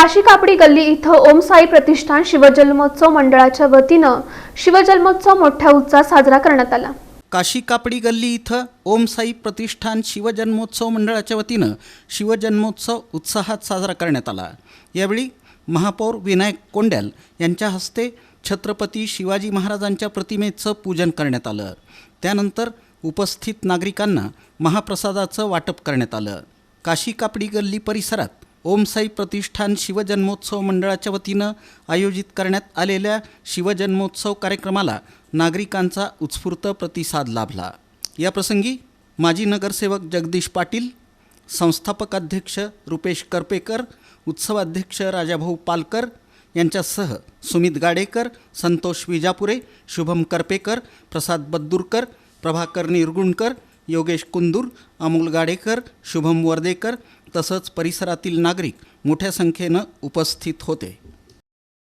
काशी कापडी गल्ली इथं ओम साई प्रतिष्ठान शिवजन्मोत्सव मंडळाच्या वतीनं शिवजन्मोत्सव मोठ्या उत्साहात साजरा करण्यात आला। काशी कापडी गल्ली इथं ओम साई प्रतिष्ठान शिवजन्मोत्सव मंडळाच्या वतीनं शिवजन्मोत्सव उत्साहात साजरा करण्यात आला। यावेळी महापौर विनायक कोंड्याल यांच्या हस्ते छत्रपती शिवाजी महाराजांच्या प्रतिमेचं पूजन करण्यात आलं। त्यानंतर उपस्थित नागरिकांना महाप्रसादाचं वाटप करण्यात आलं। काशी कापडी गल्ली परिसरात ओम साई प्रतिष्ठान शिवजन्मोत्सव मंडळाच्या वतीनं आयोजित करण्यात आलेल्या शिवजन्मोत्सव कार्यक्रमाला नागरिकांचा उत्स्फूर्त प्रतिसाद लाभला। याप्रसंगी माजी नगरसेवक जगदीश पाटील, संस्थापक अध्यक्ष रुपेश करपेकर, उत्सवाध्यक्ष राजाभाऊ पालकर यांच्यासह सुमित गाडेकर, संतोष विजापुरे, शुभम करपेकर, प्रसाद बद्दुरकर, प्रभाकर निरगुणकर, योगेश कुंदूर, अमोल गाडेकर, शुभम वर्देकर तसंच परिसरातील नागरिक मोठ्या संख्येनं उपस्थित होते।